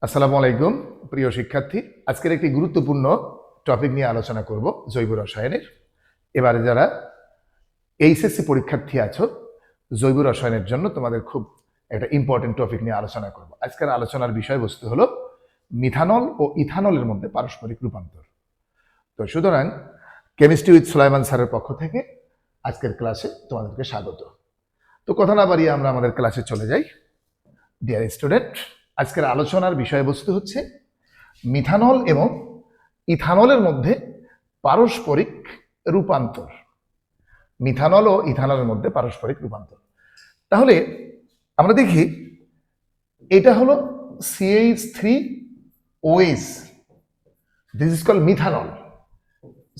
আসসালামু আলাইকুম প্রিয় শিক্ষার্থী, আজকের একটি গুরুত্বপূর্ণ টপিক নিয়ে আলোচনা করব জৈব রসায়নের। এবারে যারা এইচএসসি পরীক্ষার্থী আছো, জৈব রসায়নের জন্য তোমাদের খুব একটা ইম্পর্টেন্ট টপিক নিয়ে আলোচনা করব। আজকের আলোচনার বিষয়বস্তু হলো মিথানল ও ইথানলের মধ্যে পারস্পরিক রূপান্তর। তো সুতরাং কেমিস্ট্রি উইথ সুলাইমান স্যারের পক্ষ থেকে আজকের ক্লাসে তোমাদেরকে স্বাগত। তো কথা না বাড়িয়ে আমরা আমাদের ক্লাসে চলে যাই। ডিয়ার স্টুডেন্ট, আজকের আলোচনার বিষয়বস্তু হচ্ছে মিথানল এবং ইথানলের মধ্যে পারস্পরিক রূপান্তর। মিথানল ও ইথানলের মধ্যে পারস্পরিক রূপান্তর। তাহলে আমরা দেখি, এটা হলো CH3OH, this is called methanol.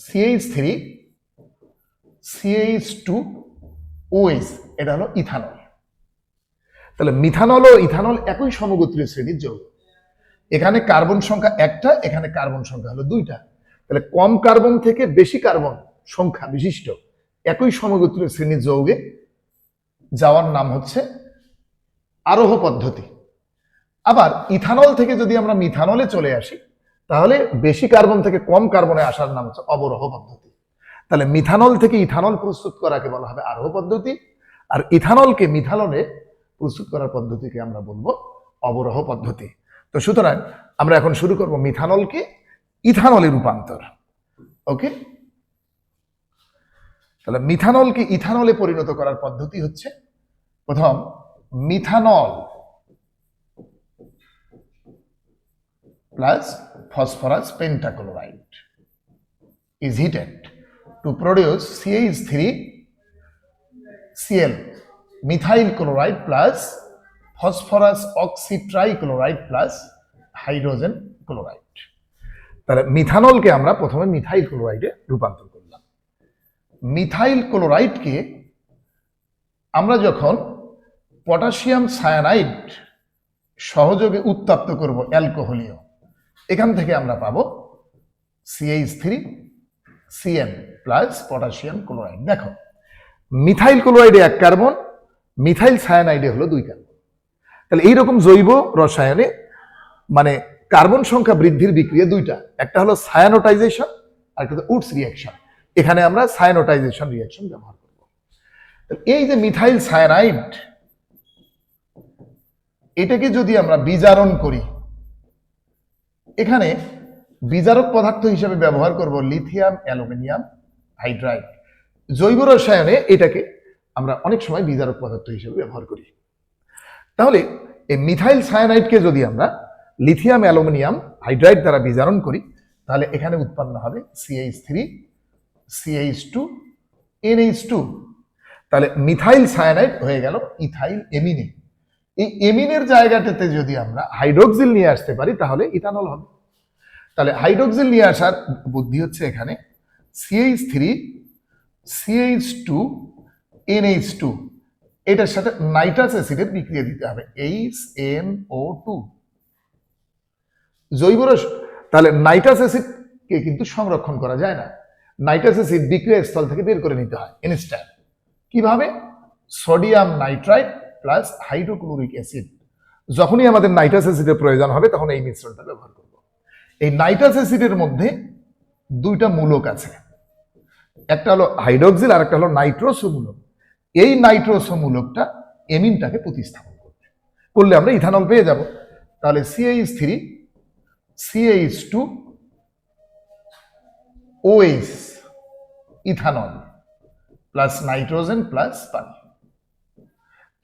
CH3 CH2OH, এটা হলো ইথানল। তাহলে মিথানল ও ইথানল একই সমগোত্রীয় শ্রেণীর যৌগ। এখানে কার্বন সংখ্যা একটা, এখানে কার্বন সংখ্যা হলো দুইটা। তাহলে কম কার্বন থেকে বেশি কার্বন সংখ্যা বিশিষ্ট একই সমগোত্রীয় শ্রেণীর যৌগে যাওয়ার নাম হচ্ছে আরোহ পদ্ধতি। আবার ইথানল থেকে যদি আমরা মিথানলে চলে আসি, তাহলে বেশি কার্বন থেকে কম কার্বনে আসার নাম হচ্ছে অবরোহ পদ্ধতি। তাহলে মিথানল থেকে ইথানল প্রস্তুত করাকে বলা হবে আরোহ পদ্ধতি, আর ইথানলকে মিথানলে প্রস্তুত করার পদ্ধতিকে আমরা বলবো অবরোহ পদ্ধতি। তো সুতরাং আমরা এখন শুরু করব মিথানলকে ইথানলে রূপান্তর। ওকে, তাহলে মিথানলকে ইথানলে পরিণত করার পদ্ধতি হচ্ছে, প্রথম methanol plus phosphorus pentachloride is heated to produce CH3Cl, methyl chloride plus phosphorus oxytrichloride plus hydrogen chloride। তাহলে মিথানলকে আমরা প্রথমে মিথাইল ক্লোরাইডে রূপান্তর করলাম। মিথাইল ক্লোরাইডকে আমরা যখন পটাশিয়াম সায়ানাইড সহযোগে উত্তপ্ত করব অ্যালকোহলীয়, এখান থেকে আমরা পাবো CH3Cl প্লাস পটাশিয়াম ক্লোরাইড। দেখো, মিথাইল ক্লোরাইডে এক কার্বন, মিথাইল সায়ানাইডে হলো দুই কার্বন। তাহলে এইরকম জৈব রসায়নে মানে কার্বন সংখ্যা বৃদ্ধির বিক্রিয়া দুইটা, একটা হলো সায়ানোটাইজেশন আর একটা হলো উডস রিঅ্যাকশন। এখানে আমরা সায়ানোটাইজেশন রিঅ্যাকশন ব্যবহার করব। এই যে মিথাইল সায়ানাইড, এটাকে যদি আমরা বিজারণ করি, এখানে বিজারক পদার্থ হিসেবে ব্যবহার করব লিথিয়াম অ্যালুমিনিয়াম হাইড্রাইড। জৈব রসায়নে এটাকে আমরা অনেক সময় বিজারক পদার্থ হিসেবে ব্যবহার করি। তাহলে এই মিথাইল সায়ানাইডকে যদি আমরা লিথিয়াম অ্যালুমিনিয়াম হাইড্রাইড দ্বারা বিজারণ করি, তাহলে এখানে উৎপন্ন হবে CH3CH2NH2। তাহলে মিথাইল সায়ানাইড হয়ে গেল ইথাইল এমিনে। এই এমিনের জায়গাটাতে যদি আমরা হাইড্রোক্সিল নিয়ে আসতে পারি, তাহলে ইথানল হবে। তাহলে হাইড্রোক্সিল নিয়ে আসার বুদ্ধি হচ্ছে এখানে CH3CH2NH2, এটার সাথে নাইট্রাস অ্যাসিডের বিক্রিয়া দিতে হবে HNO2 জৈব রস। তাহলে নাইট্রাস অ্যাসিডকে কিন্তু সংরক্ষণ করা যায় না, নাইট্রাস অ্যাসিড বিক্রিয়া স্থল থেকে বের করে নিতে হয় ইনস্ট্যান্ট। কিভাবে? Sodium nitrite plus hydrochloric acid. যখনই আমাদের নাইট্রাস অ্যাসিডের প্রয়োজন হবে, তখন এই মিশ্রণটা ব্যবহার করব। এই নাইট্রাস অ্যাসিডের মধ্যে দুইটা মূলক আছে, একটা হলো হাইড্রোক্সিল আর একটা হলো নাইট্রোসো মূলক। এই নাইট্রোসো মূলকটা এমিনটাকে প্রতিস্থাপন করলে আমরা ইথানল পেয়ে যাব। তাহলে CH3CH2OH ethanol plus nitrogen plus পানি।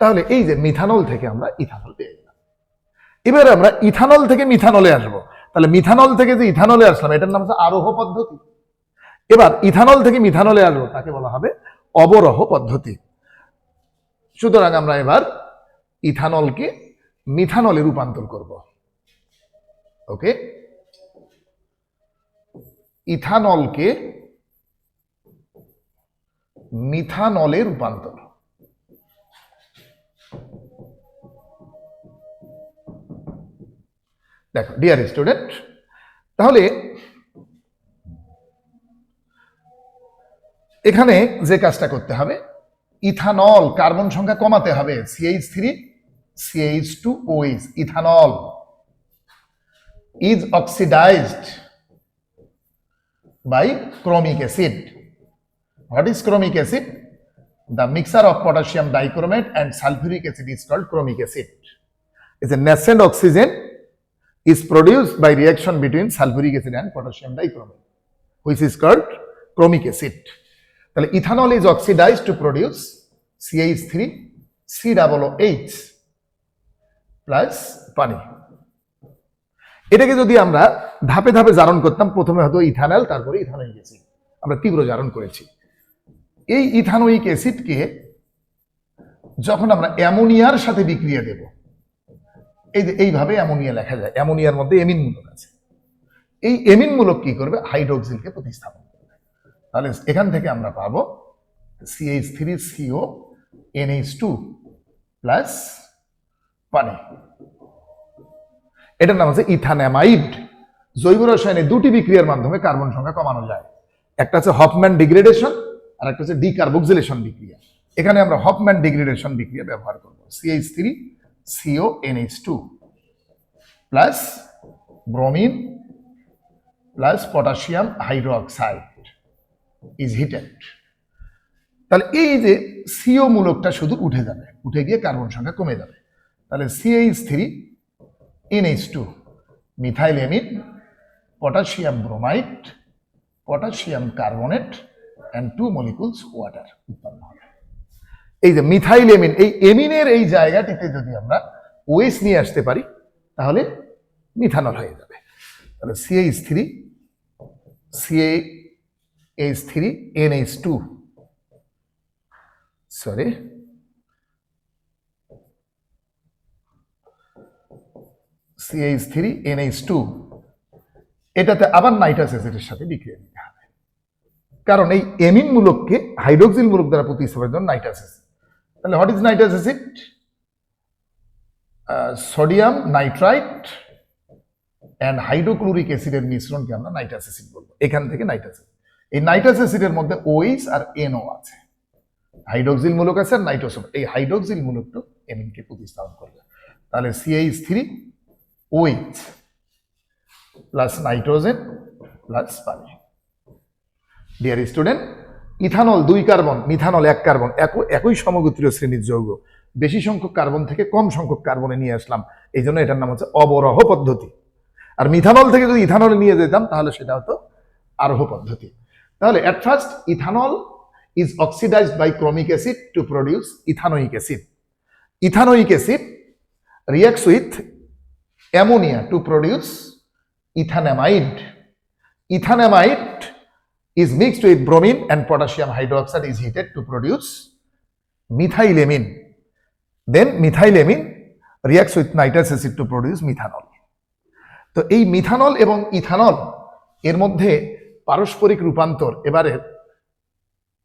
তাহলে এই যে মিথানল থেকে আমরা ইথানল পেয়ে গেলাম। এবার আমরা ইথানল থেকে মিথানলে আসবো। তাহলে মিথানল থেকে যে ইথানলে আসলাম, এটার নাম হচ্ছে আরোহ পদ্ধতি। এবার ইথানল থেকে মিথানলে আসবো, তাকে বলা হবে অবরোহ পদ্ধতি। সুতরাং আমরা এবার ইথানলকে মিথানলে রূপান্তর করব। ওকে, ইথানলকে মিথানলে রূপান্তর। দেখো ডিয়ার স্টুডেন্ট, তাহলে এখানে যে কাজটা করতে হবে, ইথানল কার্বন সংখ্যা কমাতে হবে, CH3CH2OH ethanol is oxidized by chromic acid. What is chromic acid? The mixture of potassium dichromate and sulfuric acid is called chromic acid. It's a nascent oxygen is produced by reaction between sulfuric acid and potassium dichromate, which is called chromic acid. তাহলে ethanol is oxidized to produce CH3 COOH plus পানি। এটাকে যদি আমরা ধাপে ধাপে জারণ করতাম, প্রথমে হতো ইথানল, তারপরে ইথানোয়িক অ্যাসিড, আমরা তীব্র জারণ করেছি। এই ইথানোয়িক অ্যাসিডকে যখন আমরা অ্যামোনিয়ার সাথে বিক্রিয়া দেব, এই যে এইভাবে অ্যামোনিয়া লেখা যায়, অ্যামোনিয়ার মধ্যে এমিন মূলক আছে, এই এমিন মূলক কি করবে? হাইড্রোক্সিলকে প্রতিস্থাপন করবে। তাহলে এখান থেকে আমরা পাবো CH3CO NH2 প্লাস পানি। এটার নাম হচ্ছে ইথানামাইড। জৈব রসায়নে দুটি বিক্রিয়ার মাধ্যমে কার্বন সংখ্যা কমানো যায়, একটা হচ্ছে হফম্যান ডিগ্রেডেশন আর একটা হচ্ছে ডিকার্বক্সিলেশন বিক্রিয়া। এখানে আমরা হফম্যান ডিগ্রেডেশন বিক্রিয়া ব্যবহার করব। CH3CO NH2 plus bromine plus potassium hydroxide is heated. তাহলে এই যে সিও মূলকটা শুধু উঠে যাবে, উঠে গিয়ে কার্বন সংখ্যা কমে যাবে। তাহলে CH3NH2 methyl amine potassium bromide potassium carbonate and 2 molecules water উৎপন্ন হবে। এই যে মিথাইল এমিন, এই এমিনের এই জায়গাটিতে যদি আমরা ওএস নিয়ে আসতে পারি তাহলে মিথানল হয়ে যাবে। তাহলে CH3NH2 সরি CH3NH2 এটাতে আবার নাইট্রাস অ্যাসিডের সাথে বিক্রিয়া দিতে হবে, কারণ এই এমিন মূলককে হাইড্রোক্সিল মূলক দ্বারা প্রতিস্থাপনের জন্য নাইট্রাস অ্যাসিড। তাহলে what is nitrous acid? Sodium nitrite and hydrochloric অ্যাসিডের মিশ্রণকে আমরা নাইট্রাস অ্যাসিড বলবো। এখান থেকে নাইট্রাস অ্যাসিড, এই নাইট্রাস অ্যাসিডের মধ্যে OH আর NO আছে, হাইড্রোক্সিল মূলক আছে আর নাইট্রোসোম। এই হাইড্রোক্সিল মূলকটা এমিনকে প্রতিস্থাপন করবে। তাহলে CH3OH প্লাস নাইট্রোজেন প্লাস পানি। Dear student, ethanol 2 carbon, methanol 1 carbon, একই সমগোত্রীয় শ্রেণীর যৌগ, বেশি সংখ্যক কার্বন থেকে কম সংখ্যক কার্বনে নিয়ে আসলাম, এই জন্য এটার নাম হচ্ছে অবরোহ পদ্ধতি। আর মিথানল থেকে যদি ইথানল নিয়ে যেতাম তাহলে সেটা হতো আরোহ পদ্ধতি। তাহলে at first ethanol is oxidized by chromic acid to produce ethanoic acid. Ethanoic acid reacts with ammonia to produce ethanamide. Ethanamide is mixed with bromine and potassium hydroxide is heated to produce methylamine. Then methylamine reacts with nitrous acid to produce methanol. তো এই methanol এবং ethanol এর মধ্যে পারস্পরিক রূপান্তর এবারে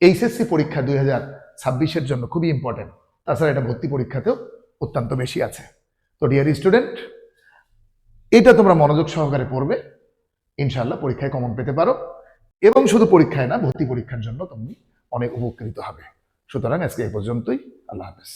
HSC পরীক্ষা 2026-এর জন্য খুবই ইম্পর্টেন্ট। তাছাড়া এটা ভর্তি পরীক্ষাতেও অত্যন্ত বেশি আছে। তো ডিয়ার স্টুডেন্ট, এটা তোমরা মনোযোগ সহকারে পড়বে, ইনশাআল্লাহ পরীক্ষায় কমন পেতে পারো, এবং শুধু পরীক্ষায় না, ভর্তি পরীক্ষার জন্য তুমি অনেক উপকৃত হবে। সুতরাং আজকে এই পর্যন্তই। আল্লাহ হাফেজ।